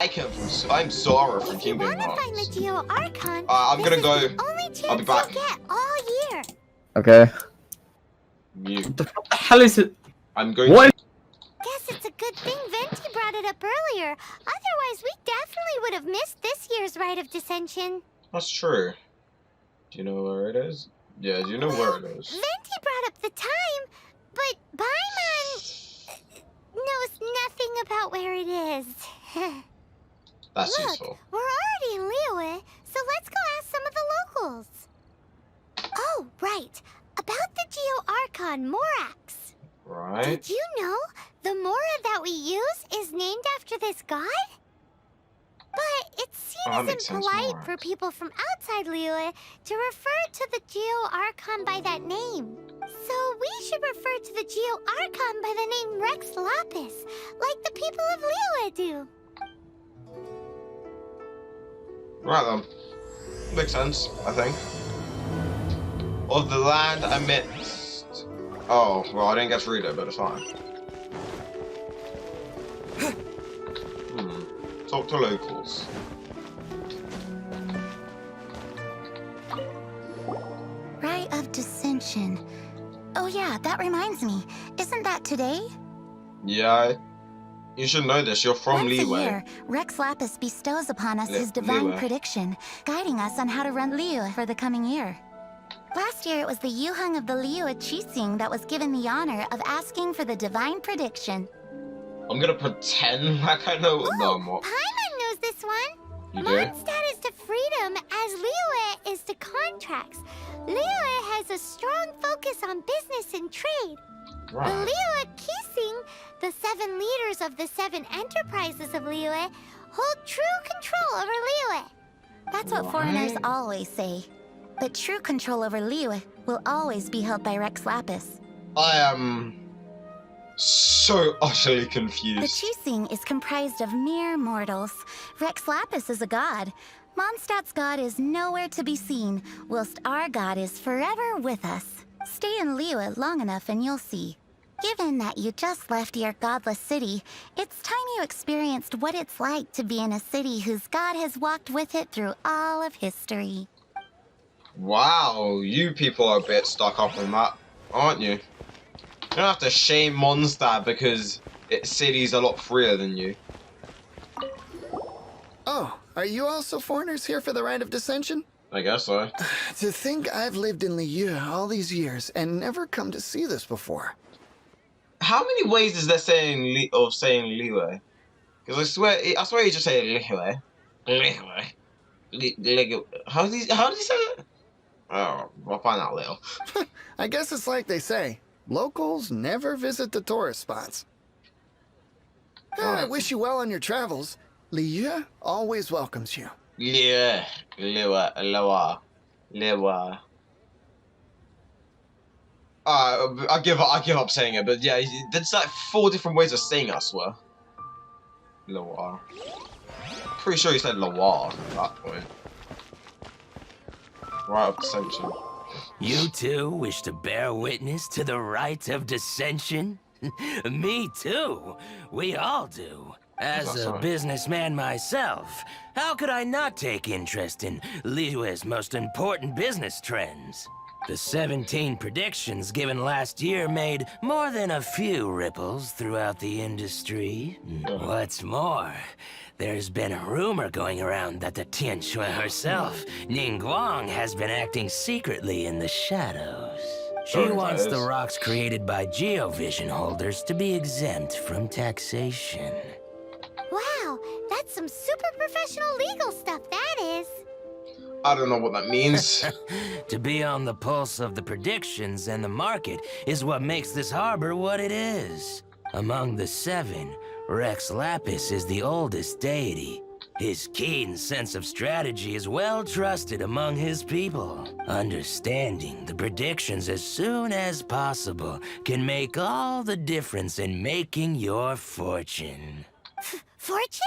I'm Zara from If you Kingdom want to find Hearts. the Geo Archon, I'm gonna this go. is the only chance I'll be back. you'll get all year. Okay. You. What the hell is it? I'm going What? Guess it's a good thing Venti brought it up earlier. Otherwise, we definitely would have missed this year's Rite of Decention. That's true. Do you know where it is? Yeah, do you know where it is? Venti brought up the time, but Paimon knows nothing about where it is. That's Look, useful. we're already in Liyue, so let's go ask some of the locals. Oh, right. About the Geo Archon Morax. Right. Did you know the Mora that we use is named after this god? But it that seems makes sense, impolite for Morax. people from outside Liyue to refer to the Geo Archon by that name. So we should refer to the Geo Archon by the name Rex Lapis, like the people of Liyue do. Right then. Makes sense, I think. Of the land amidst. Oh, well, I didn't get to read it, but it's fine. Talk to locals. Rite of Desention. Oh yeah, that reminds me. Isn't that today? Yeah, you should know this. You're from Once a Liyue. year, Rex Lapis bestows upon us his divine Liyue. prediction, guiding us on how to run Liyue for the coming year. Last year, it was the Yuheng of the Liyue Qixing that was given the honor of asking for the divine prediction. I'm gonna pretend like I know. No, I'm not. Paimon knows this one. You do? Mondstadt is to freedom as Liyue is to contracts. Liyue has a strong focus on business and trade. The Right. Liyue Qixing, the 7 leaders of the 7 enterprises of Liyue, hold true control over Liyue. That's what foreigners always say. But true control over Liyue will always be held by Rex Lapis. I am so utterly The confused. Qixing is comprised of mere mortals. Rex Lapis is a god. Mondstadt's god is nowhere to be seen, whilst our god is forever with us. Stay in Liyue long enough and you'll see. Given that you just left your godless city, it's time you experienced what it's like to be in a city whose god has walked with it through all of history. Wow, you people are a bit stuck up on that, aren't you? You don't have to shame Mondstadt because its city's a lot freer than you. Oh, are you also foreigners here for the Rite of Decention? I guess so. To think I've lived in Liyue all these years and never come to see this before. How many ways is there saying Liyue? Because I swear you just say Liyue. Liyue. How does he say it? Oh, I'll find out later. I guess it's like they say, locals never visit the tourist spots. I wish you well on your travels. Liyue always welcomes you. Liyue. I give up saying it, but yeah, there's like 4 different ways of saying it, I swear. Loire. Pretty sure you said Loire at that point. Rite of Decention. You too wish to bear witness to the Rite of Decention? Me too. We all do. As a businessman myself, how could I not take interest in Liyue's most important business trends? The 17 predictions given last year made more than a few ripples throughout the industry. What's more, there's been a rumor going around that the Tianshui herself, Ningguang, has been acting secretly in the shadows. She wants the rocks created by Geovision holders to be exempt from taxation. Wow, that's some super professional legal stuff, that is. I don't know what that means. To be on the pulse of the predictions and the market is what makes this harbor what it is. Among the 7, Rex Lapis is the oldest deity. His keen sense of strategy is well trusted among his people. Understanding the predictions as soon as possible can make all the difference in making your fortune. Fortune?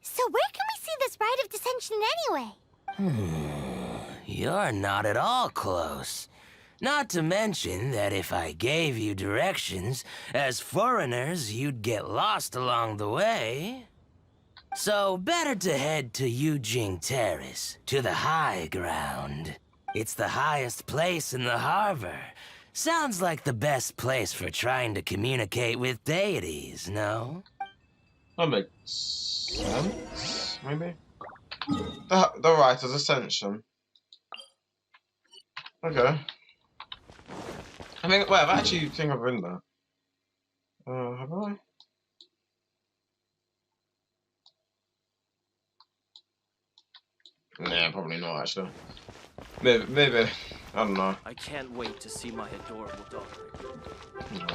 So where can we see this Rite of Decention anyway? You're not at all close. Not to mention that if I gave you directions, as foreigners, you'd get lost along the way. So better to head to Yujing Terrace, to the high ground. It's the highest place in the harbor. Sounds like the best place for trying to communicate with deities, no? That makes sense, maybe? The Rite of Desention. Okay. I mean, wait, I actually think I've been there. Have I? Nah, probably not, actually. Maybe. I don't know. I can't wait to see my adorable daughter. No.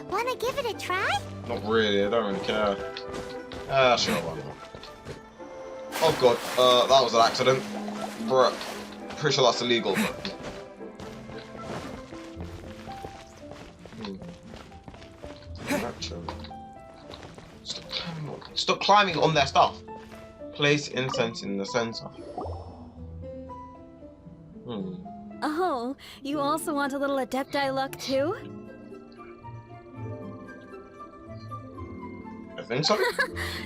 Wanna give it a try? Not really, I don't really care. Sure, why not? Oh god, that was an accident. Bruh. Pretty sure that's illegal, but... Stop climbing on their stuff. Place incense in the center. Oh, you also want a little Adepti luck too? I think so.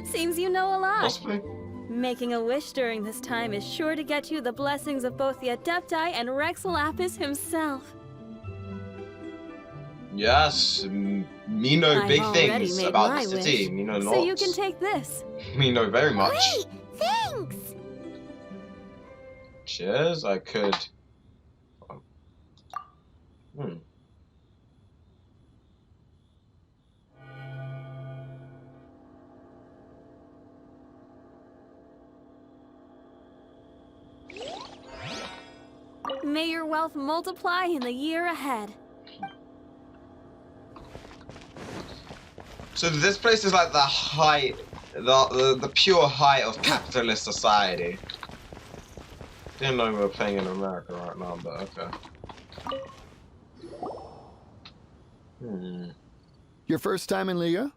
Seems you know a lot. Possibly. Making a wish during this time is sure to get you the blessings of both the Adepti and Rex Lapis himself. Yes, me know big things about the city. Wish, me know lots. so you can take this. Me know very much. Great, thanks. Cheers, I could. May your wealth multiply in the year ahead. So this place is like the height, the pure height of capitalist society. Didn't know we were playing in America right now, but okay. Your first time in Liyue?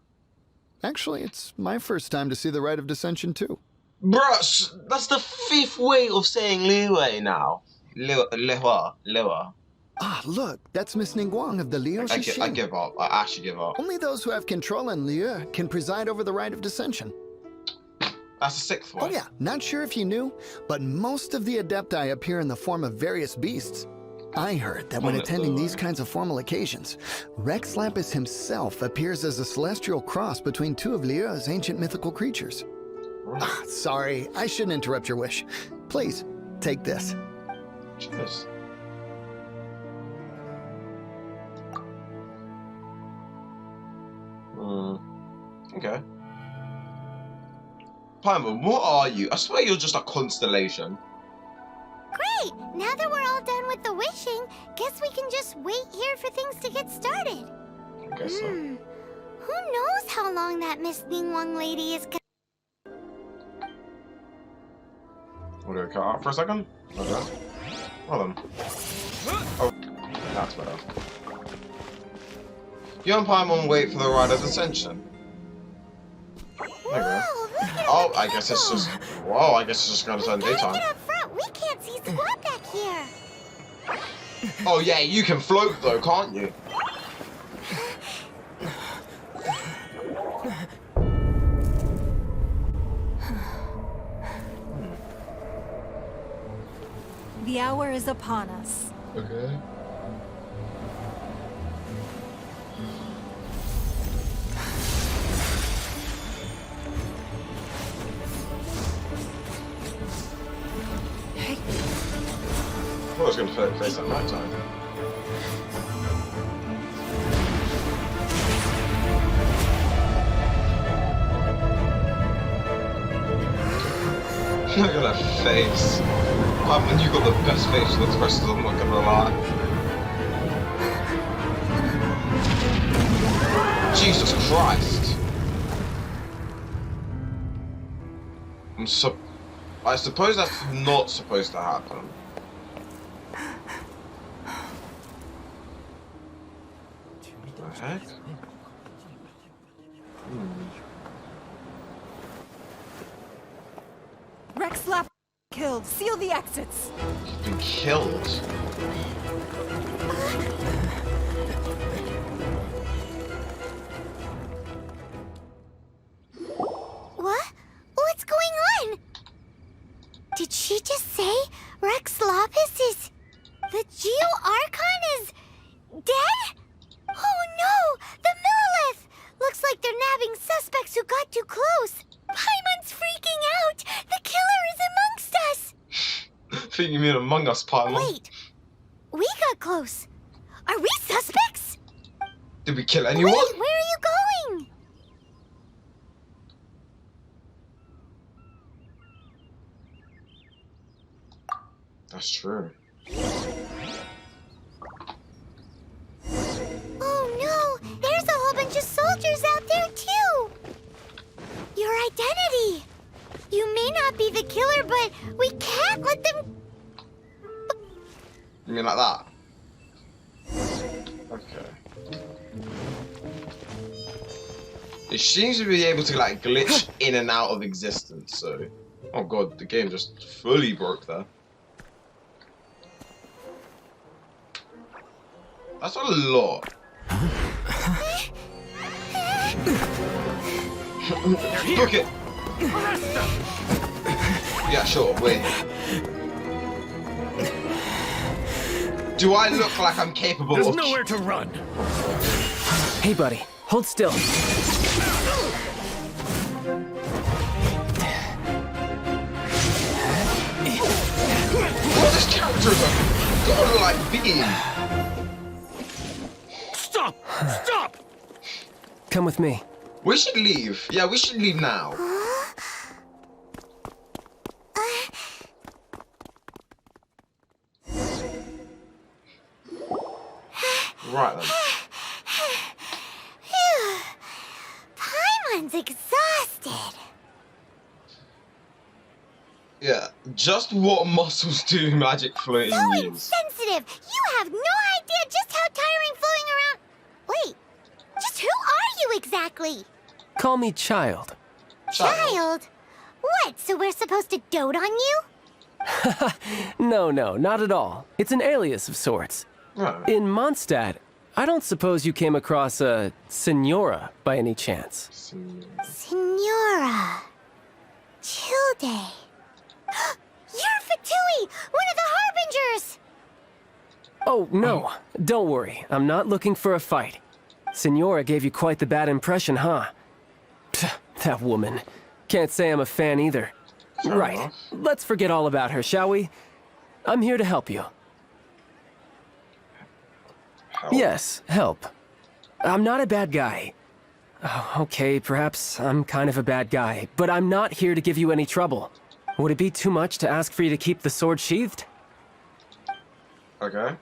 Actually, it's my first time to see the Rite of Decention too. Bruh, that's the 5th way of saying Liyue now. Liyue. Ah, look, that's Miss Ningguang of the Liyue Shishin. I give up. I actually give up. Only those who have control in Liyue can preside over the Rite of Decention. That's the 6th one. Oh yeah, not sure if you knew, but most of the Adepti appear in the form of various beasts. I heard that when attending these kinds of formal occasions, Rex Lapis himself appears as a celestial cross between two of Liyue's ancient mythical creatures. Ah, sorry, I shouldn't interrupt your wish. Please, take this. Cheers. Okay. Paimon, what are you? I swear you're just a constellation. Great! Now that we're all done with the wishing, guess we can just wait here for things to get started. I guess so. Who knows how long that Miss Ningguang lady is gonna... What do I cut out for a second? Okay. Well then. Oh, that's better. You and Paimon wait for the Rite of Decention. Oh, I guess it's just. Whoa, I guess it's just gonna turn daytime. Get up front. We can't see squat back here. Oh yeah, you can float though, can't you? The hour is upon us. Okay. I was going to face at night time. Look at that face. Paimon, you got the best facial expressions, I'm not gonna lie. Jesus Christ. I suppose that's not supposed to happen. What the heck? Rexlap killed. Seal the exits. He's been killed. What? What's going on? Did she just say Rex Lapis is... the Geo-Archon is... dead? Oh no! The Millilith! Looks like they're nabbing suspects who got too close. Paimon's freaking out! The killer is amongst us! I think you mean Among Us, Paimon. Wait. We got close. Are we suspects? Did we kill anyone? Wait, where are you going? That's true. Oh no! There's a whole bunch of soldiers out there too! Your identity! You may not be the killer, but we can't let them... You mean like that? Okay. It seems to be able to like glitch in and out of existence, so... Oh god, the game just fully broke there. That's a lot. Look it! Yeah, sure, wait. Do I look like I'm capable There's of... nowhere to run. Hey, buddy, hold still. What this character is a godlike being? Stop! Stop! Come with me. We should leave. Yeah, we should leave now. Right then. Phew. Paimon's exhausted. Yeah, just what muscles do magic floating So use? insensitive! You have no idea just how tiring floating around... Wait, just who are you exactly? Call me Child. Child? What, so we're supposed to dote on you? No, not at all. It's an alias of sorts. Right. In Mondstadt, I don't suppose you came across a Senora by any chance. Senora. Childe. You're Fatui, one of the Harbingers! Oh, no. Don't worry. I'm not looking for a fight. Senora gave you quite the bad impression, huh? Pfft, that woman. Can't say I'm a fan either. Right. Let's forget all about her, shall we? I'm here to help you. Help. Yes, help. I'm not a bad guy. Oh, okay, perhaps I'm kind of a bad guy, but I'm not here to give you any trouble. Would it be too much to ask for you to keep the sword sheathed? Okay.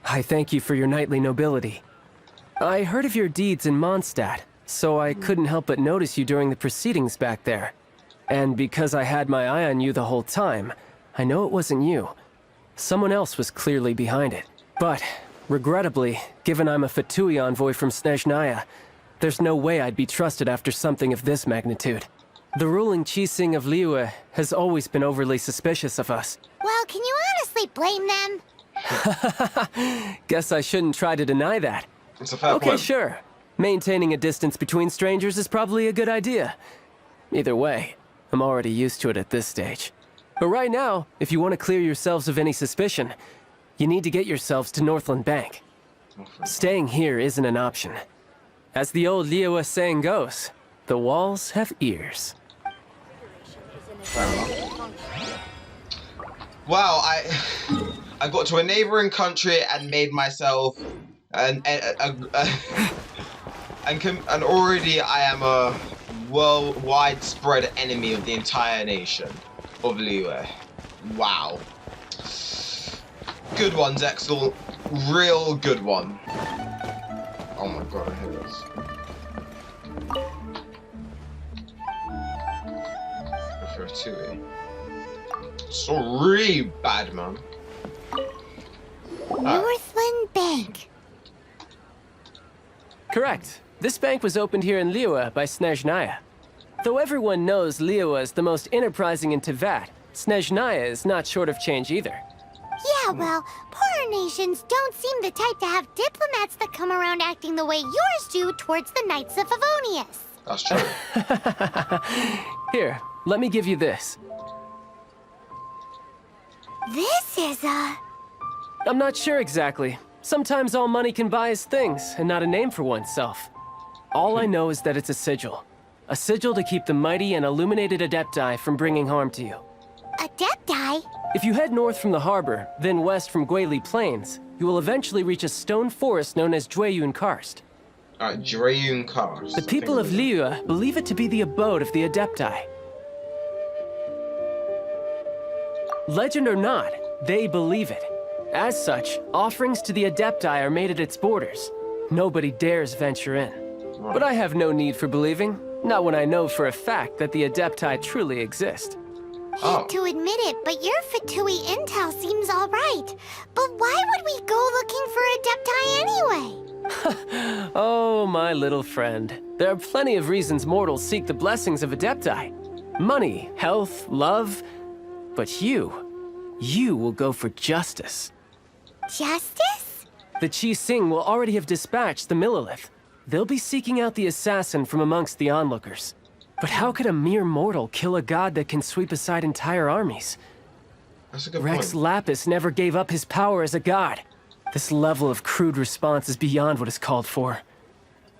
I thank you for your knightly nobility. I heard of your deeds in Mondstadt, so I couldn't help but notice you during the proceedings back there. And because I had my eye on you the whole time, I know it wasn't you. Someone else was clearly behind it. But, regrettably, given I'm a Fatui envoy from Snezhnaya, there's no way I'd be trusted after something of this magnitude. The ruling Chising of Liyue has always been overly suspicious of us. Well, can you honestly blame them? Guess I shouldn't try to deny that. It's a fair Okay, point. sure. Maintaining a distance between strangers is probably a good idea. Either way, I'm already used to it at this stage. But right now, if you want to clear yourselves of any suspicion, you need to get yourselves to Northland Bank. Staying here isn't an option. As the old Liyue saying goes, the walls have ears. Wow, I got to a neighboring country and made myself and already I am a widespread enemy of the entire nation of Liyue. Wow. Good one, Zexel. Real good one. Oh Oh my god, I hate this. Refer to it. Sorry, bad man. Northland Bank. Correct. This bank was opened here in Liyue by Snezhnaya. Though everyone knows Liyue is the most enterprising in Teyvat, Snezhnaya is not short of change either. Yeah, well, poorer nations don't seem the type to have diplomats that come around acting the way yours do towards the Knights of Favonius. That's true. Here, let me give you this. This is I'm not sure exactly. Sometimes all money can buy is things, and not a name for oneself. All I know is that it's a sigil. A sigil to keep the mighty and illuminated Adepti from bringing harm to you. Adepti? If you head north from the harbor, then west from Guili Plains, you will eventually reach a stone forest known as Jueyun Karst. Jueyun Karst. The people of Liyue believe it to be the abode of the Adepti. Legend or not, they believe it. As such, offerings to the Adepti are made at its borders. Nobody dares venture in. But I have no need for believing, not when I know for a fact that the Adepti truly exist. Hate to admit it, but your Fatui intel seems alright. But why would we go looking for Adepti anyway? Oh, my little friend. There are plenty of reasons mortals seek the blessings of Adepti. Money, health, love. But you will go for justice. Justice? The Chi Sing will already have dispatched the Millilith. They'll be seeking out the assassin from amongst the onlookers. But how could a mere mortal kill a god that can sweep aside entire armies? That's a good Rex point. Lapis never gave up his power as a god. This level of crude response is beyond what is called for.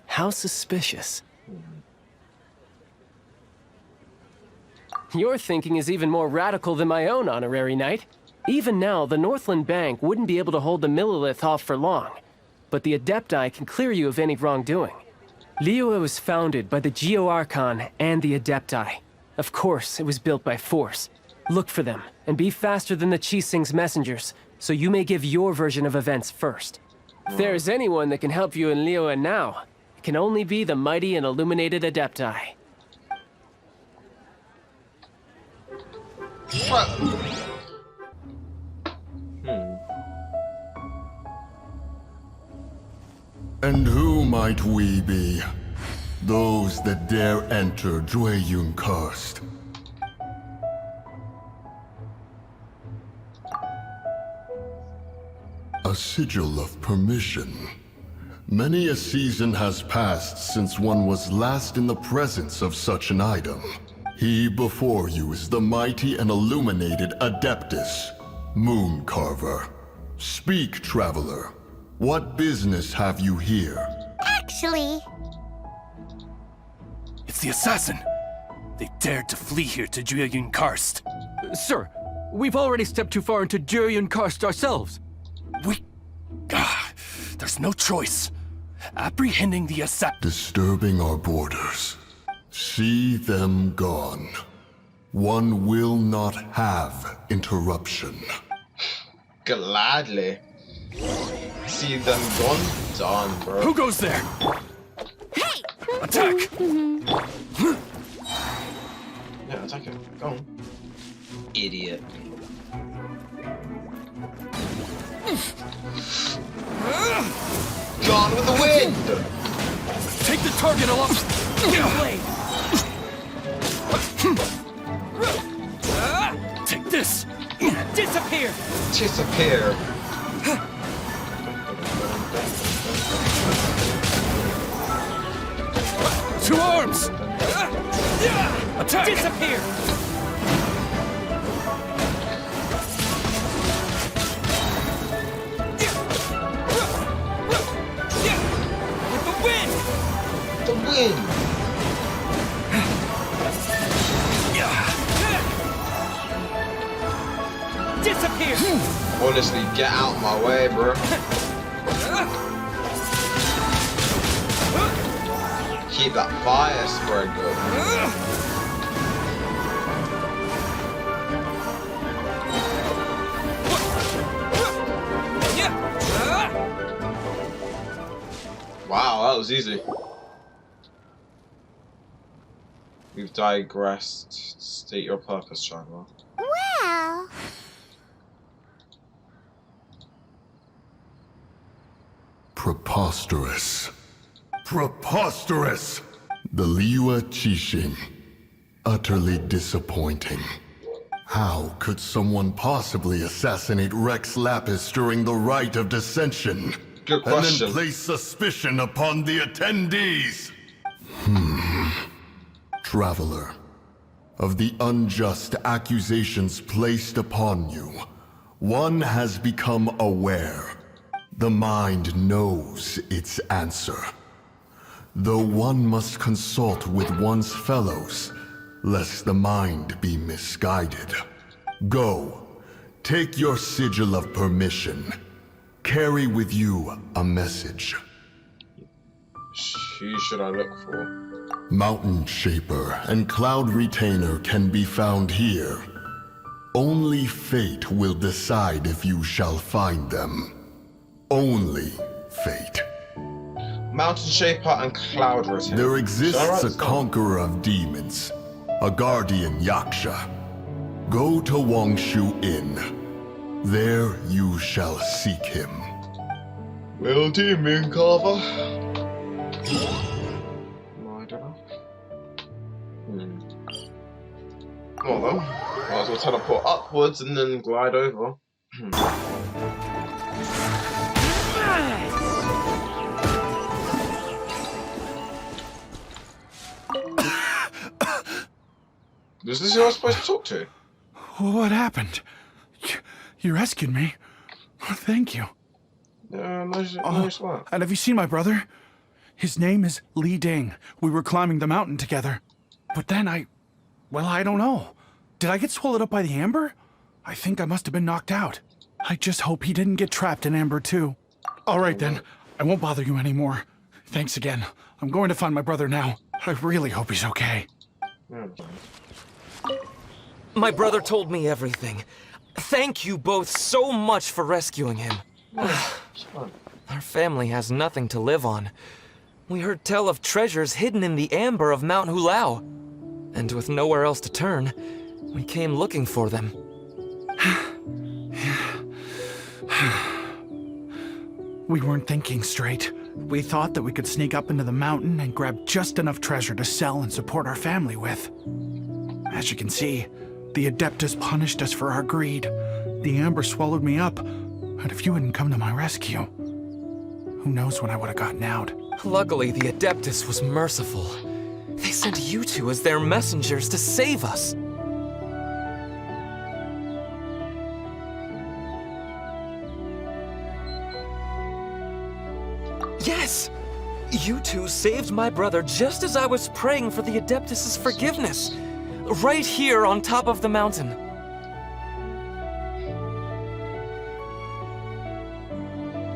How suspicious. Your thinking is even more radical than my own, Honorary Knight. Even now, the Northland Bank wouldn't be able to hold the Millilith off for long. But the Adepti can clear you of any wrongdoing. Liyue was founded by the Geo-Archon and the Adepti. Of course, it was built by force. Look for them, and be faster than the Chi Sing's messengers, so you may give your version of events first. If there is anyone that can help you in Liyue now, it can only be the mighty and illuminated Adepti. And who might we be? Those that dare enter Jueyun Karst. A sigil of permission. Many a season has passed since one was last in the presence of such an item. He before you is the mighty and illuminated Adeptus, Moon Carver. Speak, traveler. What business have you here? Actually... It's the assassin! They dared to flee here to Jueyun Karst. Sir, we've already stepped too far into Jueyun Karst ourselves. There's no choice. Apprehending the assassin... Disturbing our borders. See them gone. One will not have interruption. Gladly. See them gone? Done, bro. Who goes there? Hey! Attack! Yeah, attack him. Go on. Idiot. Gone with the wind! Take the target along! Blade! Take this! Disappear! Disappear! To arms! Attack! Disappear! With the wind! The wind! Disappear! Honestly, get out my way, bro. Keep that fire spread good. Wow, that was easy. We've digressed. State your purpose, traveler. Well... Preposterous. Preposterous! The Liyue Qixing. Utterly disappointing. How could someone possibly assassinate Rex Lapis during the Rite of Decention? Good question. And then place suspicion upon the attendees? Traveler, of the unjust accusations placed upon you, one has become aware. The mind knows its answer. Though one must consult with one's fellows, lest the mind be misguided. Go, take your sigil of permission. Carry with you a message. Who should I look for? Mountain Shaper and Cloud Retainer can be found here. Only fate will decide if you shall find them. Only fate. Mountain Shaper and Cloud Retainer. There exists a conqueror of demons, a guardian Yaksha. Go to Wangshu Inn. There you shall seek him. Will do, Moon Carver. I don't know. Well then, might as well teleport upwards and then glide over. Is this who I was supposed to talk to? What happened? You rescued me. Thank you. Nice one. And have you seen my brother? His name is Li Ding. We were climbing the mountain together. But then I don't know. Did I get swallowed up by the amber? I think I must have been knocked out. I just hope he didn't get trapped in amber too. All right then. I won't bother you anymore. Thanks again. I'm going to find my brother now. I really hope he's okay. My brother told me everything. Thank you both so much for rescuing him. Our family has nothing to live on. We heard tell of treasures hidden in the amber of Mount Hulao. And with nowhere else to turn, we came looking for them. We weren't thinking straight. We thought that we could sneak up into the mountain and grab just enough treasure to sell and support our family with. As you can see, the Adeptus punished us for our greed. The amber swallowed me up, and if you hadn't come to my rescue, who knows when I would have gotten out. Luckily, the Adeptus was merciful. They sent you two as their messengers to save us. Yes! You two saved my brother just as I was praying for the Adeptus' forgiveness. Right here on top of the mountain.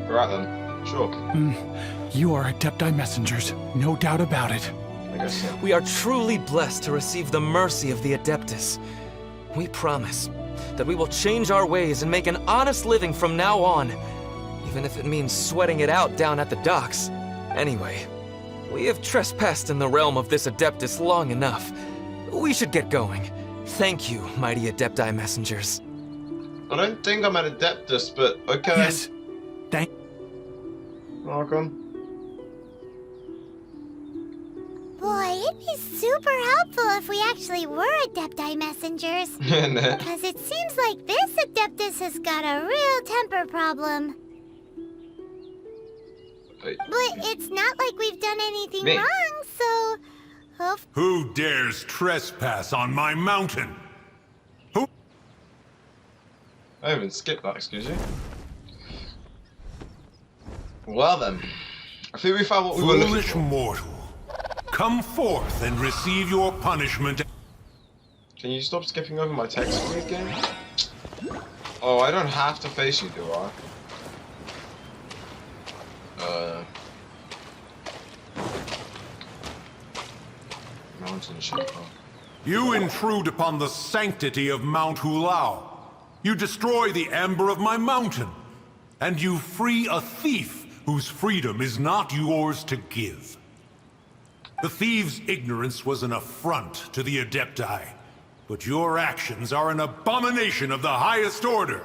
Right then, sure. You are Adepti messengers, no doubt about it. I guess so. We are truly blessed to receive the mercy of the Adeptus. We promise that we will change our ways and make an honest living from now on, even if it means sweating it out down at the docks. Anyway, we have trespassed in the realm of this Adeptus long enough. We should get going. Thank you, mighty Adepti messengers. I don't think I'm an Adeptus, but okay. Yes. Thank. Welcome. Boy, it'd be super helpful if we actually were Adepti messengers. Because it seems like this Adeptus has got a real temper problem. But it's not like we've done anything wrong, so... Who dares trespass on my mountain? Who? I even skipped that, excuse you. Well then, I think we found what we were looking for. Foolish mortal, come forth and receive your punishment. Can you stop skipping over my text, please, game? Oh, I don't have to face you, do I? Mountain Shaper. You intrude upon the sanctity of Mount Hulao. You destroy the amber of my mountain. And you free a thief whose freedom is not yours to give. The thieves' ignorance was an affront to the Adepti, but your actions are an abomination of the highest order.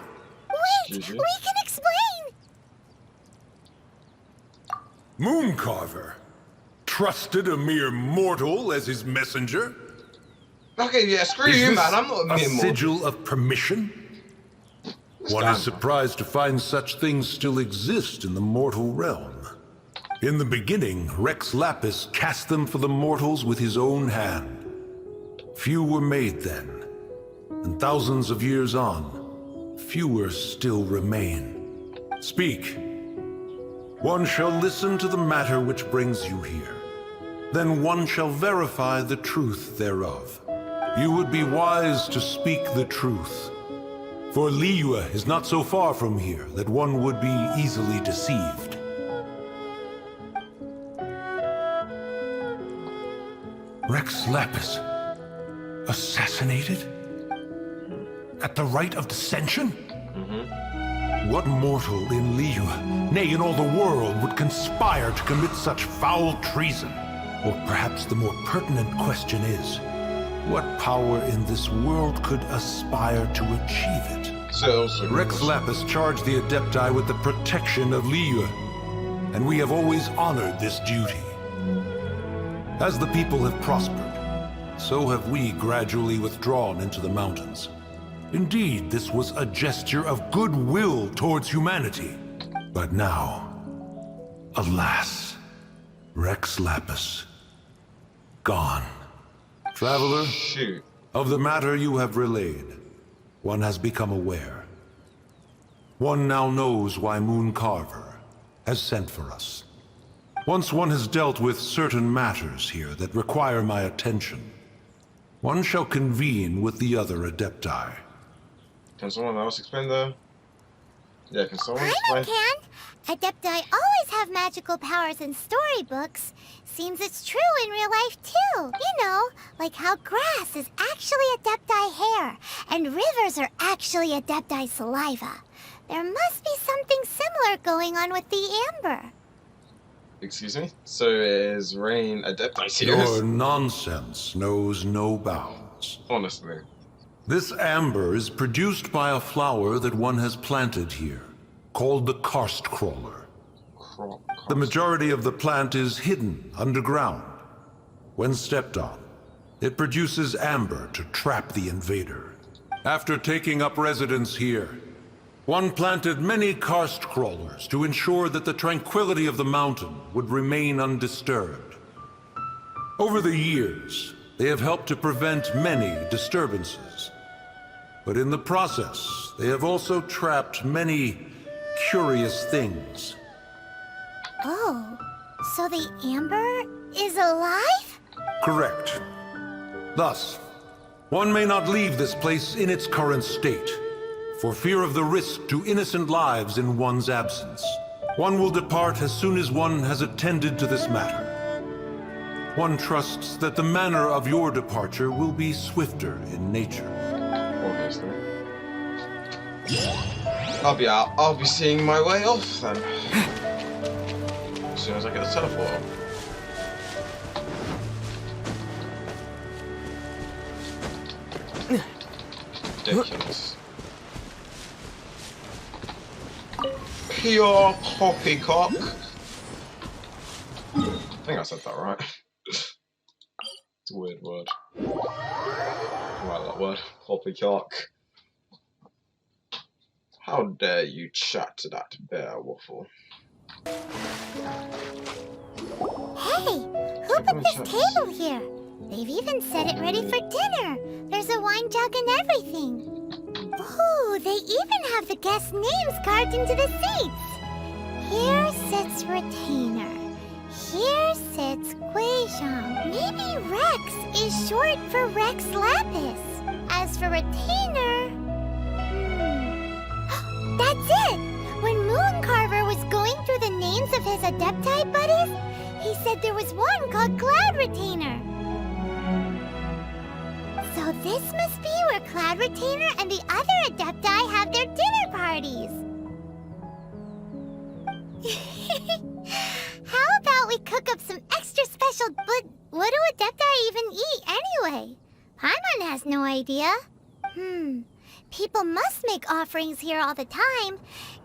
Wait! We can explain! Mooncarver trusted a mere mortal as his messenger? Okay, yeah, screw Is you, this man. I'm not a mere mortal. sigil of permission? One is surprised to find such things still exist in the mortal realm. In the beginning, Rex Lapis cast them for the mortals with his own hand. Few were made then, and thousands of years on, fewer still remain. Speak. One shall listen to the matter which brings you here. Then one shall verify the truth thereof. You would be wise to speak the truth. For Liyue is not so far from here that one would be easily deceived. Rex Lapis assassinated? At the Rite of Desention? What mortal in Liyue, nay in all the world, would conspire to commit such foul treason? Or perhaps the more pertinent question is, what power in this world could aspire to achieve it? Rex Lapis charged the Adepti with the protection of Liyue, and we have always honored this duty. As the people have prospered, so have we gradually withdrawn into the mountains. Indeed, this was a gesture of goodwill towards humanity. But now, alas, Rex Lapis, gone. Traveler, of the matter you have relayed, one has become aware. One now knows why Mooncarver has sent for us. Once one has dealt with certain matters here that require my attention, one shall convene with the other Adepti. Can someone else explain the... Yeah, can someone explain? I can! Adepti always have magical powers in storybooks. Seems it's true in real life too. You know, like how grass is actually Adepti hair, and rivers are actually Adepti saliva. There must be something similar going on with the amber. Excuse me? So is Rain Adepti serious? Your nonsense knows no bounds. Honestly. This amber is produced by a flower that one has planted here, called the karst crawler. The majority of the plant is hidden underground. When stepped on, it produces amber to trap the invader. After taking up residence here, one planted many karst crawlers to ensure that the tranquility of the mountain would remain undisturbed. Over the years, they have helped to prevent many disturbances. But in the process, they have also trapped many curious things. Oh, so the amber is alive? Correct. Thus, one may not leave this place in its current state, for fear of the risk to innocent lives in one's absence. One will depart as soon as one has attended to this matter. One trusts that the manner of your departure will be swifter in nature. Obviously. I'll be seeing my way off then. As soon as I get the teleporter. Ridiculous. Pure poppycock. I think I said that right. It's a weird word. I like that word. Poppycock. How dare you chat to that bear waffle? Hey, who put this table here? They've even set it ready for dinner. There's a wine jug and everything. Ooh, they even have the guests' names carved into the seats. Here sits Retainer. Here sits Guizhong. Maybe Rex is short for Rex Lapis. As for Retainer... That's it! When Mooncarver was going through the names of his Adepti buddies, he said there was one called Cloud Retainer. So this must be where Cloud Retainer and the other Adepti have their dinner parties. but what do Adepti even eat anyway? Paimon has no idea. People must make offerings here all the time.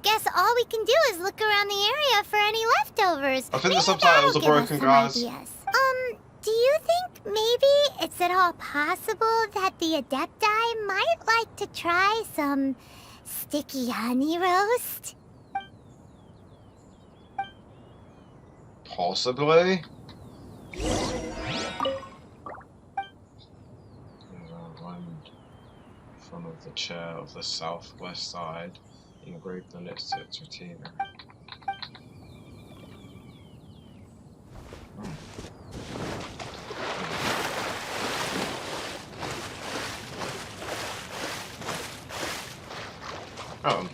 Guess all we can do is look around the area for any leftovers. I think the subtitles are broken, guys. Do you think maybe it's at all possible that the Adepti might like to try some sticky honey roast? Possibly. Front of the chair of the southwest side, engraved on its retainer. Oh.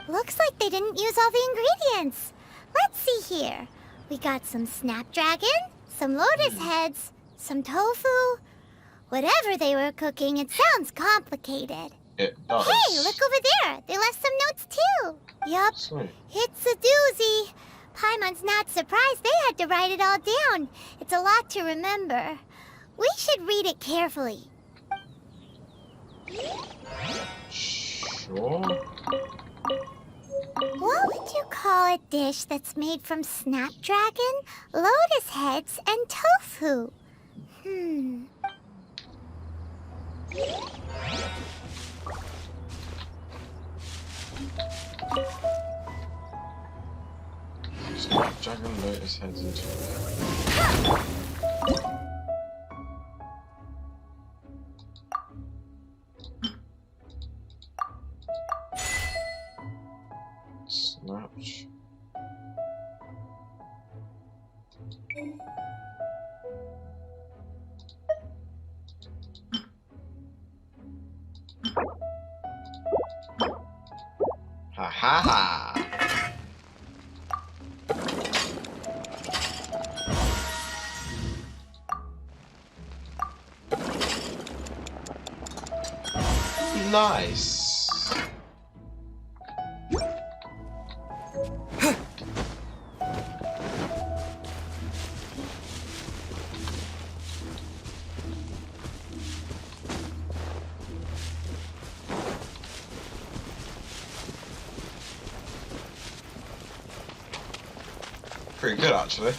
Looks like they didn't use all the ingredients. Let's see here. We got some snapdragon, some lotus heads, some tofu. Whatever they were cooking, it sounds complicated. It does. Hey, look over there. They left some notes too. Yup. Sweet. It's a doozy. Paimon's not surprised they had to write it all down. It's a lot to remember. We should read it carefully. Sure. What would you call a dish that's made from snapdragon, lotus heads, and tofu? Snapdragon, lotus heads, and tofu. Snatch. Ha ha ha. Nice. Pretty good, actually.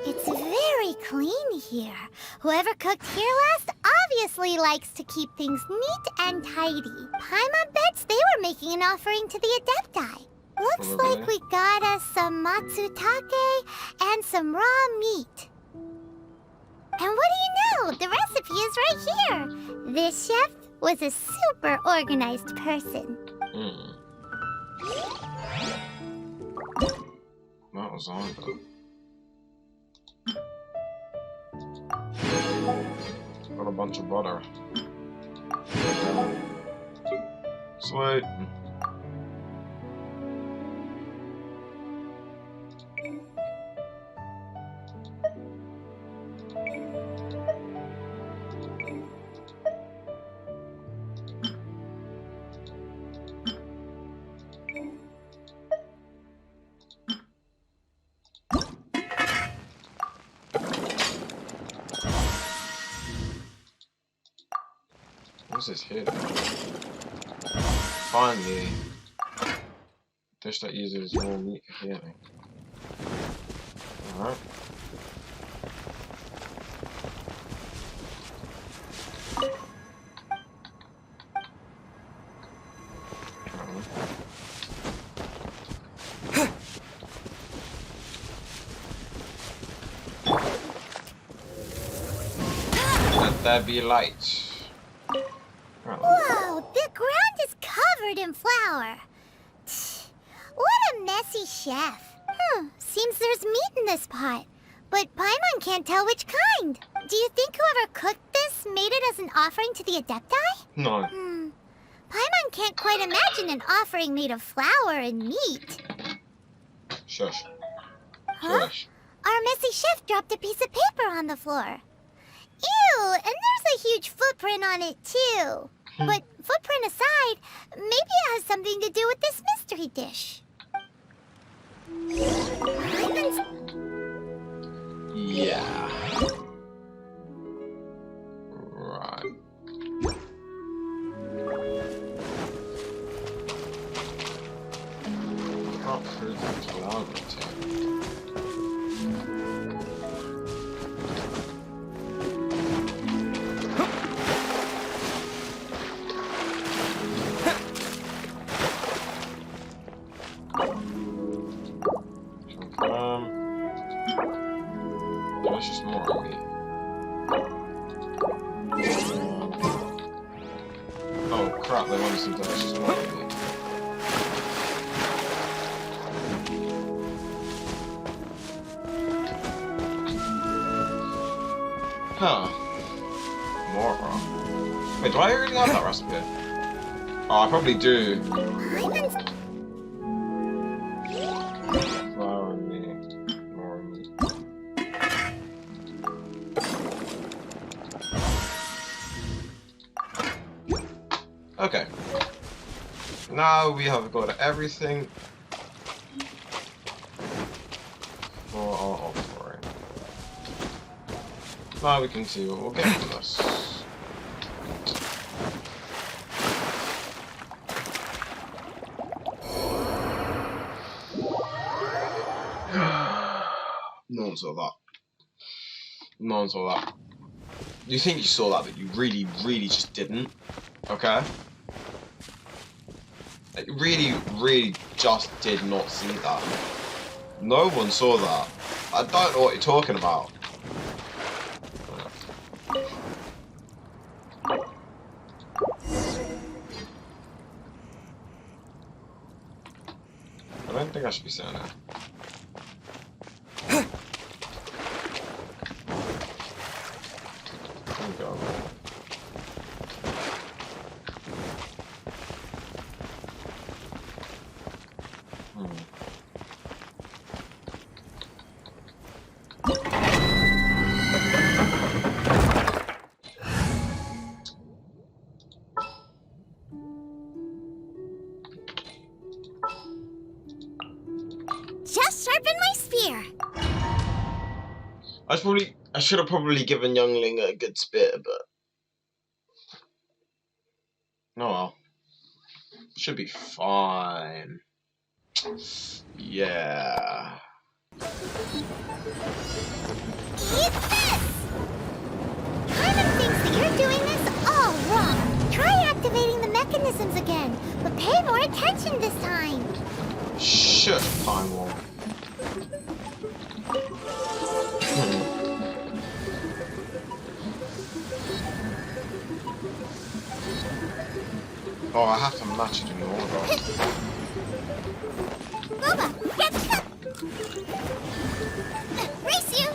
It's very clean here. Whoever cooked here last obviously likes to keep things neat and tidy. Paimon bets they were making an offering to the Adepti. Looks like we got us some matsutake and some raw meat. And what do you know? The recipe is right here. This chef was a super organized person. That was on though. Got a bunch of butter. Sweet. What's this here? Finally, dish that uses more meat for healing. Alright. Let there be light. Whoa, the ground is covered in flour. What a messy chef. Seems there's meat in this pot. But Paimon can't tell which kind. Do you think whoever cooked this made it as an offering to the Adepti? No. Paimon can't quite imagine an offering made of flour and meat. Shush. Huh? Shush. Our messy chef dropped a piece of paper on the floor. Ew, and there's a huge footprint on it too. But footprint aside, maybe it has something to do with this mystery dish. Yeah. Right. Not through the cloud routine. Delicious more meat. Oh crap, they wanted some delicious more meat. Huh. More raw. Wait, do I already have that recipe? Oh, I probably do. Flour and meat. More meat. Okay. Now we have got everything for our offering. Now we can see what we'll get from this. No one saw that. No one saw that. You think you saw that, but you really, really just didn't. Okay? Like, really just did not see that. No one saw that. I don't know what you're talking about. I don't think I should be saying that. There we go. Just sharpen my spear. I should have probably given Youngling a good spear, but oh well. Should be fine. Yeah. Eat this! Paimon thinks that you're doing this all wrong. Try activating the mechanisms again, but pay more attention this time. Shush, Paimon. Oh, I have to match it in order. Boba, get cut! Race you!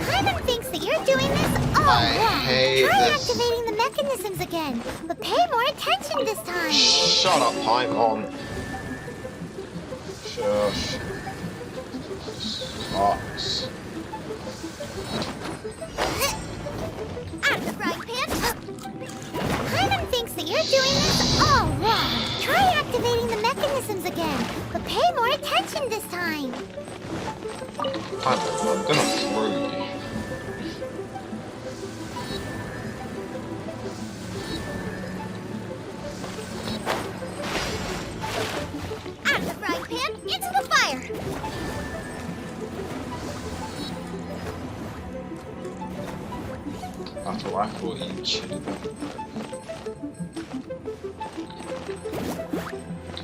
Paimon thinks that you're doing this all wrong. Try activating the mechanisms again, but pay more attention this time. Shut up, Paimon. Shush. Sucks. Out of the frying pan. Paimon thinks that you're doing this all wrong. Try activating the mechanisms again, but pay more attention this time. Paimon, I'm gonna throw you. Out of the frying pan, into the fire. After I thought you chilled.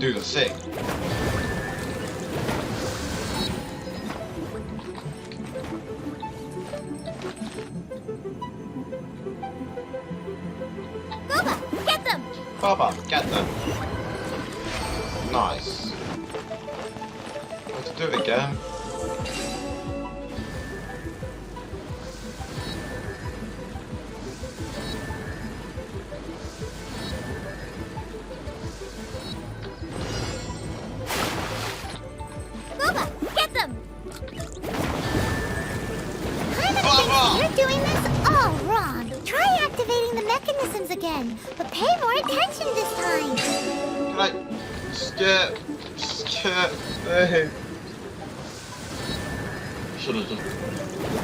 do the thing. Boba, get them! Papa, get them. Nice. Let's do it again. Boba, get them! You're doing this all wrong. Try activating the mechanisms again, but pay more attention this time. Can I skip? Hey. Should have just.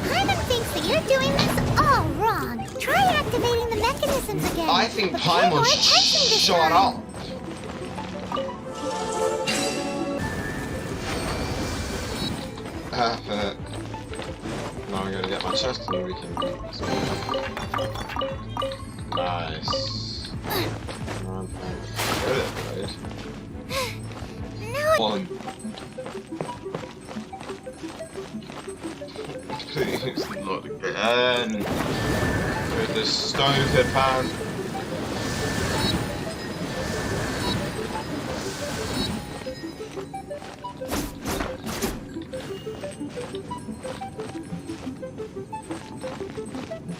Paimon thinks that you're doing this all wrong. Try activating the mechanisms again. I think but pay more Paimon attention this shut time. up. Now I'm gonna get my chest and we can beat this one. Nice. Get it, right? One. Please, not again. With this stupid pan.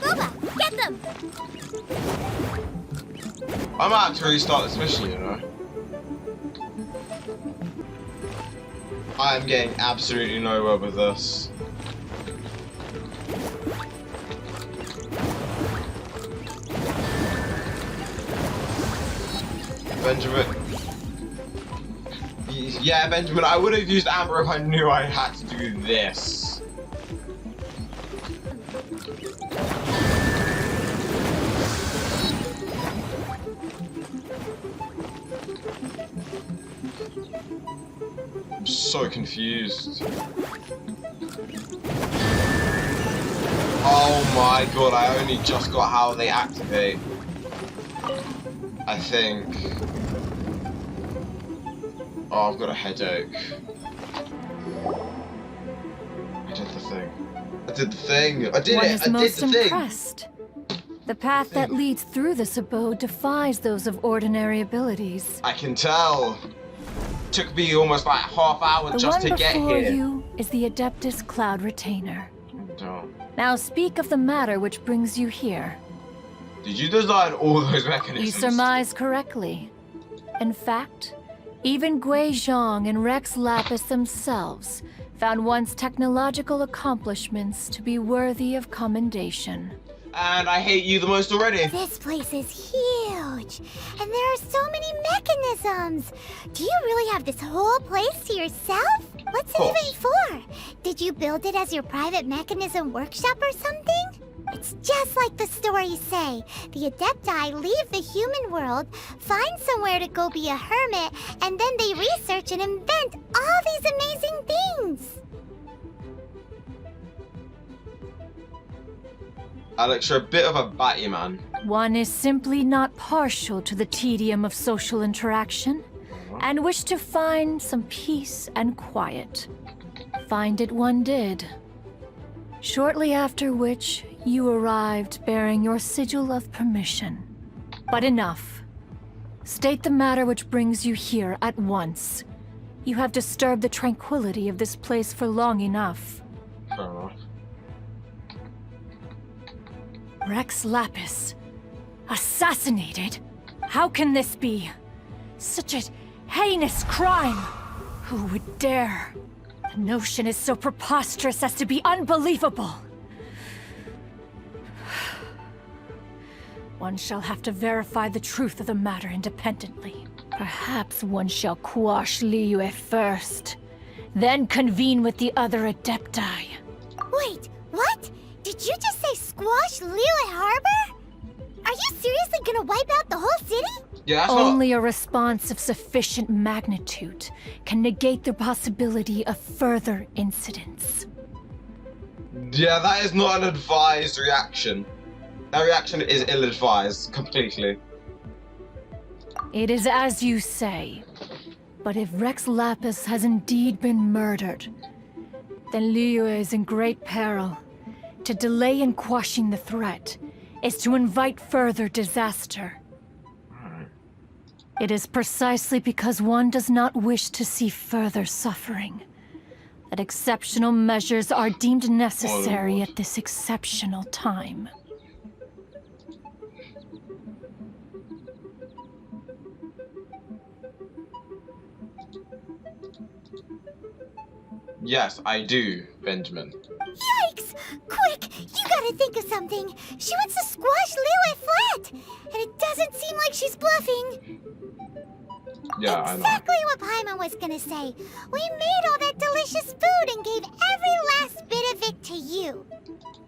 Boba, get them! I might have to restart this mission, you know. I am getting absolutely nowhere with this. Benjamin. Yeah, Benjamin, I would have used Amber if I knew I had to do this. I'm so confused. Oh my god, I only just got how they activate. I think. Oh, I've got a headache. I did the thing. I did the thing. I did One it. is I did most the thing. impressed. The path that leads through this abode defies those of ordinary abilities. I can tell. Took me almost like half hour just to get The one here. before you is the Adeptus Cloud Retainer. Don't. Now speak of the matter which brings you here. Did you design all those You mechanisms? surmise correctly. In fact, even Gui Zhang and Rex Lapis themselves found one's technological accomplishments to be worthy of commendation. And I hate you the most already. This place is huge, and there are so many mechanisms. Do you really have this whole place to yourself? What's it even for? Did you build it as your private mechanism workshop or something? It's just like the stories say. The Adepti leave the human world, find somewhere to go be a hermit, and then they research and invent all these amazing things. Alex, you're a bit of a batty man. One is simply not partial to the tedium of social interaction, and wished to find some peace and quiet. Find it one did. Shortly after which, you arrived bearing your sigil of permission. But enough. State the matter which brings you here at once. You have disturbed the tranquility of this place for long enough. Fair enough. Rex Lapis. Assassinated? How can this be? Such a heinous crime! Who would dare? The notion is so preposterous as to be unbelievable. One shall have to verify the truth of the matter independently. Perhaps one shall quash Liyue first, then convene with the other Adepti. Wait, what? Did you just say squash Liyue Harbor? Are you seriously gonna wipe out the whole city? Yeah, that's Only a response of sufficient magnitude can negate the possibility of further incidents. Yeah, that is not an advised reaction. That reaction is ill-advised, completely. It is as you say. But if Rex Lapis has indeed been murdered, then Liyue is in great peril. To delay in quashing the threat is to invite further disaster. It is precisely because one does not wish to see further suffering that exceptional measures are deemed necessary at this exceptional time. Yes, I do, Benjamin. Yikes! Quick! You gotta think of something! She wants to squash Liyue flat! And it doesn't seem like she's bluffing! Yeah, exactly what Paimon was gonna say. We made all that delicious food and gave every last bit of it to you.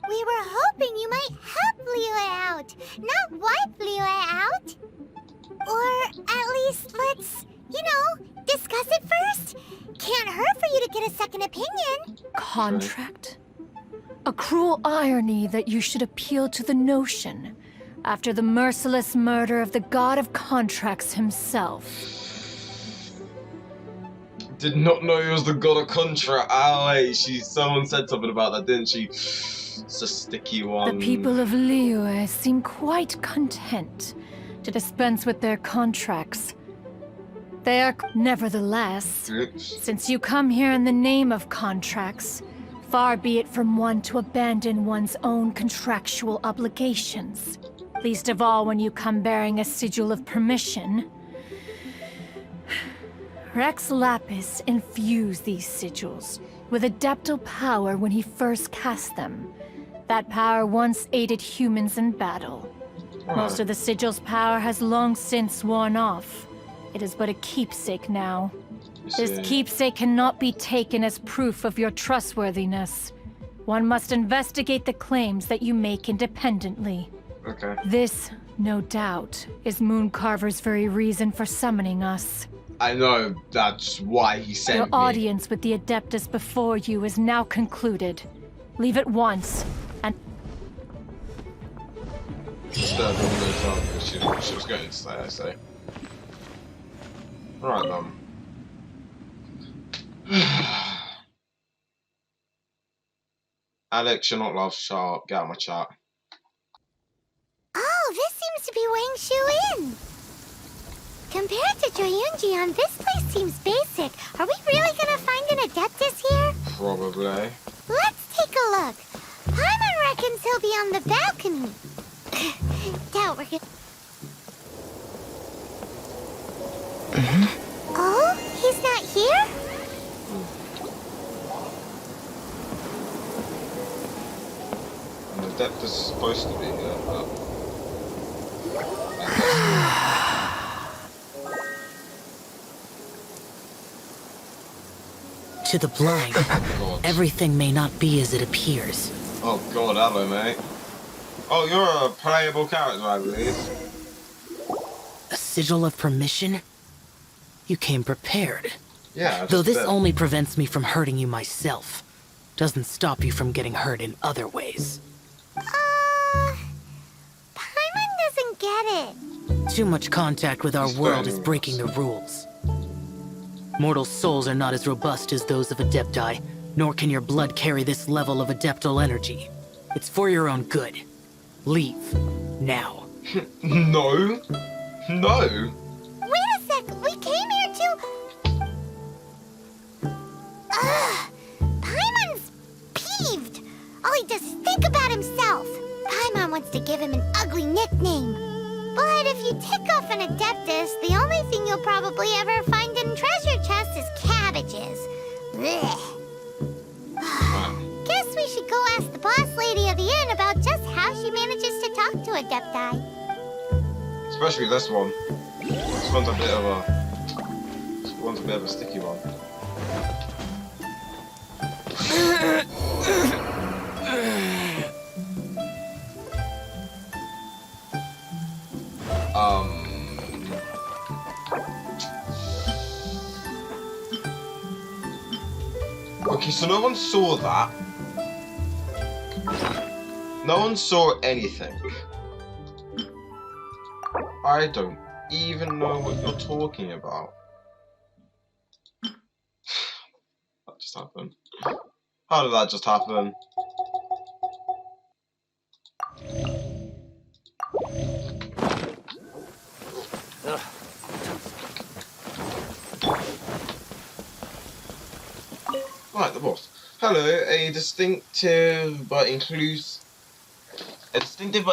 We were hoping you might help Liyue out, not wipe Liyue out. Or at least let's, discuss it first. Can't hurt for you to get a second opinion. Contract? A cruel irony that you should appeal to the notion after the merciless murder of the god of contracts himself. Did not know he was the god of contract. Oh wait, someone said something about that, didn't she? It's a sticky one. The people of Liyue seem quite content to dispense with their contracts. They are, nevertheless, since you come here in the name of contracts, far be it from one to abandon one's own contractual obligations. Least of all when you come bearing a sigil of permission. Rex Lapis infused these sigils with adeptal power when he first cast them. That power once aided humans in battle. Most of the sigil's power has long since worn off. It is but a keepsake now. This keepsake cannot be taken as proof of your trustworthiness. One must investigate the claims that you make independently. Okay. This, no doubt, is Mooncarver's very reason for summoning us. I know, that's why he sent Your me. audience with the Adeptus before you is now concluded. Leave at once, and... She was going to say, I say. Right then. Alex, you're not love sharp. Get out of my chat. Oh, this seems to be Wang Shu in. Compared to Joyunjian, this place seems basic. Are we really gonna find an Adeptus here? Probably. Let's take a look. Paimon reckons he'll be on the balcony. Doubt we're gonna... Oh, he's not here? And the Adeptus is supposed to be here, but... To the blind, everything may not be as it appears. Oh god, hello mate. Oh, you're a playable character, I believe. A sigil of permission? You came prepared. Yeah, though this only prevents me from hurting you myself. Doesn't stop you from getting hurt in other ways. Paimon doesn't get it. Too much contact with our world is breaking the rules. Mortal souls are not as robust as those of Adepti, nor can your blood carry this level of adeptal energy. It's for your own good. Leave. Now. No. No. Wait a sec, we came here to... Paimon's peeved. All he does is think about himself. Paimon wants to give him an ugly nickname. But if you tick off an Adeptus, the only thing you'll probably ever find in treasure chests is cabbages. Blech. Guess we should go ask the boss lady of the inn about just how she manages to talk to Adepti. Especially this one. This one's a bit of a sticky one. Okay, so no one saw that. No one saw anything. I don't even know what you're talking about. just happen? How did that just happen? Right, the boss. Hello, a distinctive but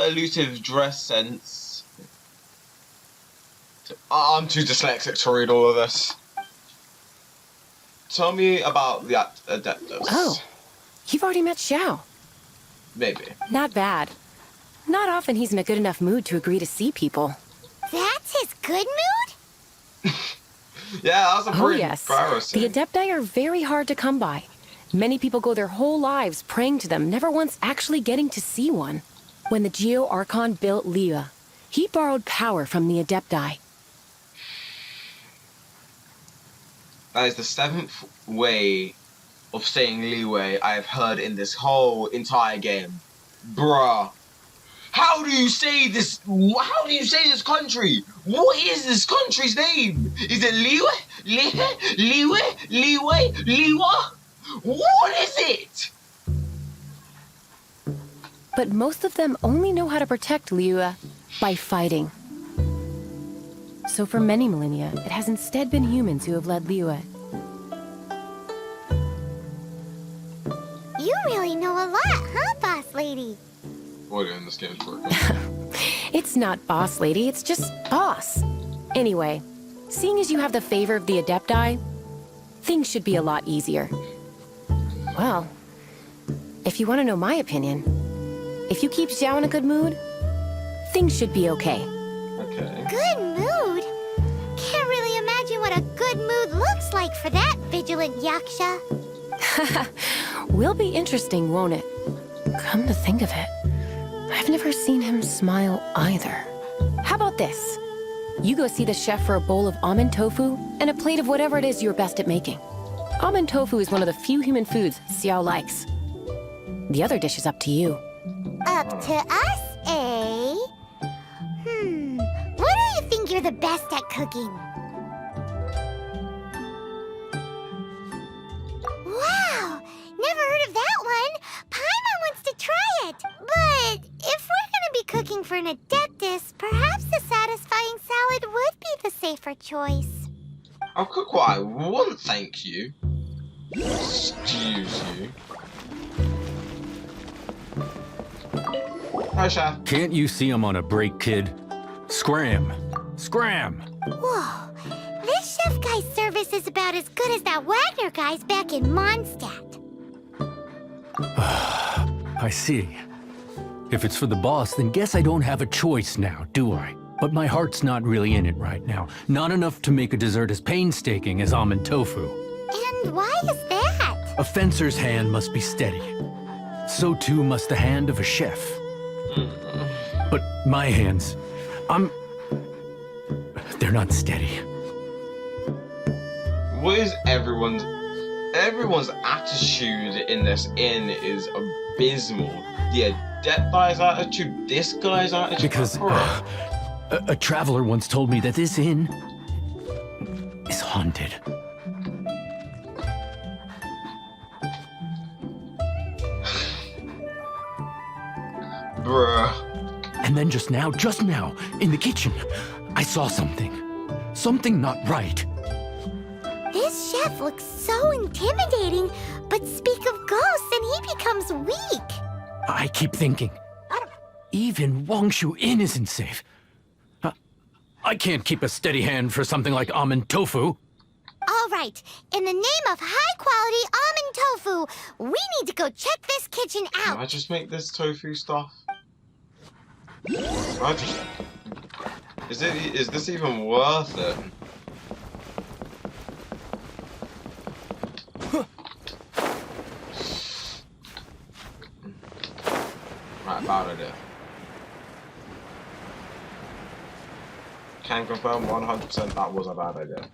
elusive dress sense. I'm too dyslexic to read all of this. Tell me about the Adeptus. Oh, you've already met Xiao. Maybe. Not bad. Not often he's in a good enough mood to agree to see people. That's his good mood? Yeah, that's a pretty yes. embarrassing. The Adepti are very hard to come by. Many people go their whole lives praying to them, never once actually getting to see one. When the Geo Archon built Liyue, he borrowed power from the Adepti. That is the 7th way of saying Liyue I have heard in this whole entire game. Bruh. How do you say this? How do you say this country? What is this country's name? Is it Liyue? Liyue? What is it? But most of them only know how to protect Liyue by fighting. So for many millennia, it has instead been humans who have led Liyue. You really know a lot, huh, boss lady? What in this game's working? It's not boss lady, it's just boss. Anyway, seeing as you have the favor of the Adepti, things should be a lot easier. Well, if you want to know my opinion, if you keep Xiao in a good mood, things should be okay. Okay. Good mood? Can't really imagine what a good mood looks like for that vigilant Yaksha. Will be interesting, won't it? Come to think of it, I've never seen him smile either. How about this? You go see the chef for a bowl of almond tofu and a plate of whatever it is you're best at making. Almond tofu is one of the few human foods Xiao likes. The other dish is up to you. Up to us, eh? What do you think you're the best at cooking? Wow! Never heard of that one! Paimon wants to try it! But if we're gonna be cooking for an Adeptus, perhaps a satisfying salad would be the safer choice. I'll cook what I want, thank you. Excuse you. Hi, chef. Can't you see I'm on a break, kid? Scram! Scram! Whoa, this chef guy's service is about as good as that Wagner guy's back in Mondstadt. I see. If it's for the boss, then guess I don't have a choice now, do I? But my heart's not really in it right now. Not enough to make a dessert as painstaking as almond tofu. And why is that? A fencer's hand must be steady. So too must the hand of a chef. But my hands, they're not steady. What is everyone's attitude in this inn is abysmal. The Adepti's attitude, this guy's attitude. Because a traveler once told me that this inn is haunted. Bruh. And then just now, in the kitchen, I saw something. Something not right. This chef looks so intimidating, but speak of ghosts and he becomes weak. I keep thinking, even Wangshu Inn isn't safe. I can't keep a steady hand for something like almond tofu. All right, in the name of high-quality almond tofu, we need to go check this kitchen out. Can I just make this tofu stuff? Is this even worth it? Right, bad idea. Can confirm 100% that was a bad idea.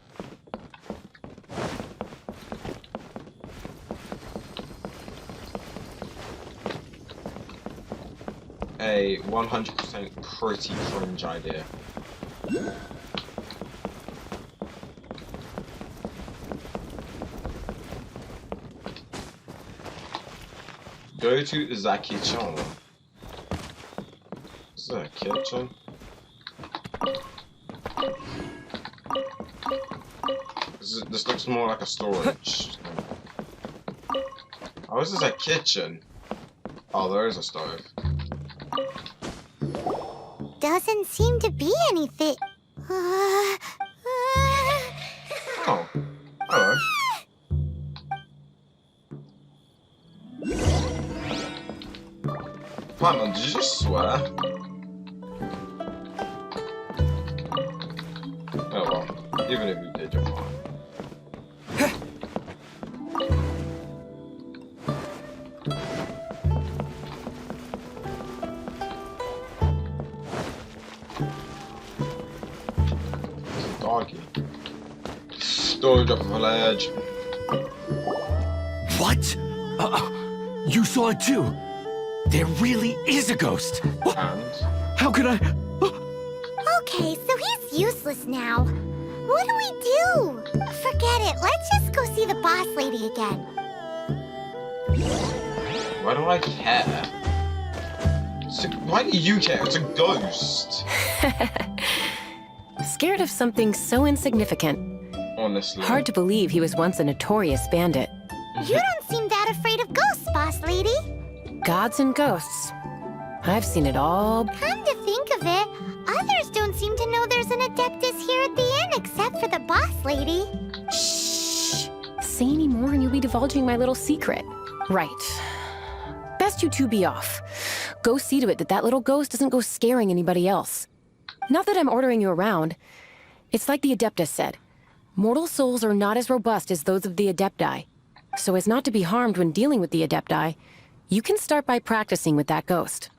A 100% pretty cringe idea. Go to the kitchen. Is that a kitchen? This looks more like a storage. Oh, this is a kitchen. Oh, there is a stove. Doesn't seem to be anything. Oh. Hello. Paimon, did you just swear? Oh well. Even if you did, you're fine. Doggy. Storage up a village. What? You saw it too? There really is a ghost. What? How could I? Okay, so he's useless now. What do we do? Forget it. Let's just go see the boss lady again. Why do I care? Why do you care? It's a ghost. Scared of something so insignificant. Honestly. Hard to believe he was once a notorious bandit. You don't seem that afraid of ghosts, boss lady. Gods and ghosts. I've seen it all. Come to think of it, others don't seem to know there's an Adeptus here at the inn except for the boss lady. Shh. Say any more and you'll be divulging my little secret. Right. Best you two be off. Go see to it that little ghost doesn't go scaring anybody else. Not that I'm ordering you around. It's like the Adeptus said. Mortal souls are not as robust as those of the Adepti. So as not to be harmed when dealing with the Adepti, you can start by practicing with that ghost.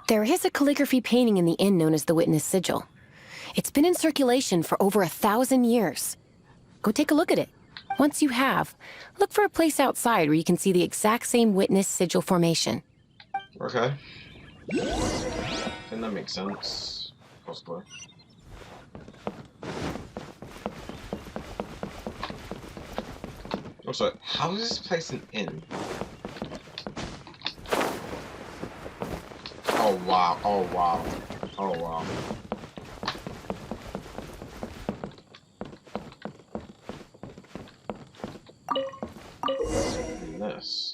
There is a calligraphy painting in the inn known as the Witness Sigil. It's been in circulation for over 1,000 years. Go take a look at it. Once you have, look for a place outside where you can see the exact same Witness Sigil formation. Okay. I think that makes sense. Possibly. Also, how is this place an inn? Oh wow, oh wow, oh wow. And this.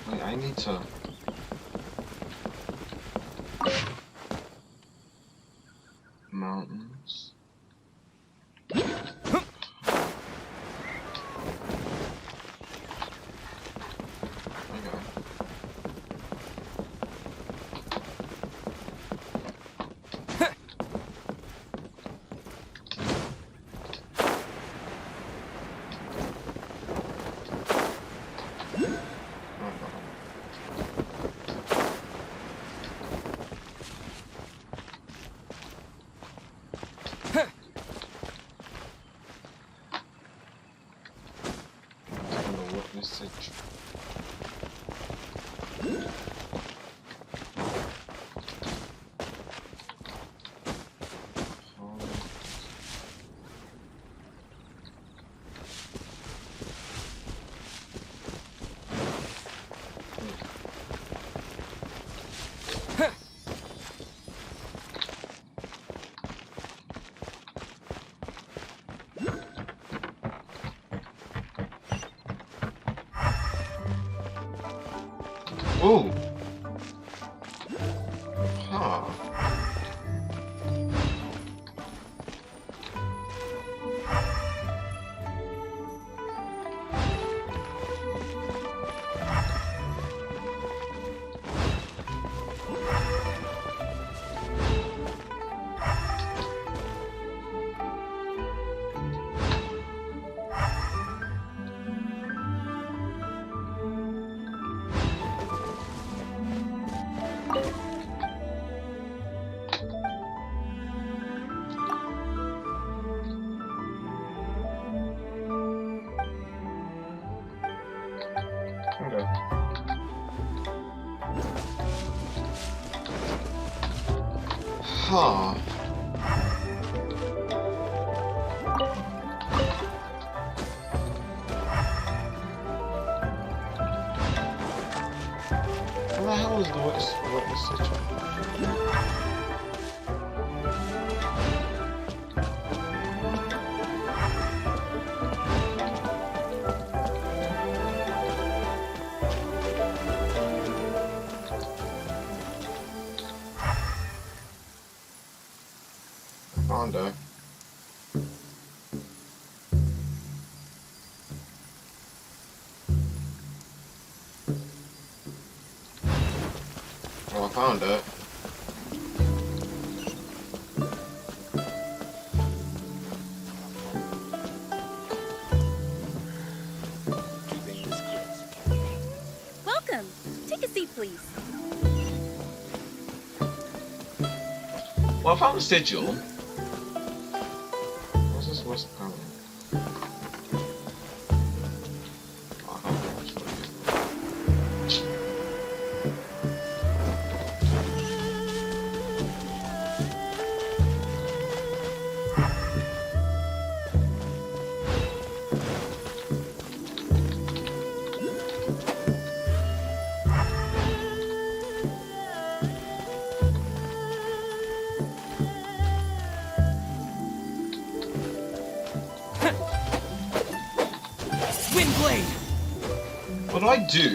Wait, I need to... Mountains. Message. Ooh. Huh. Huh. What the hell is the witness situation? Found her. Oh, I found it. Welcome. Take a seat, please. Well, I found the sigil. What's this? What's the problem? Windblade! What do I do?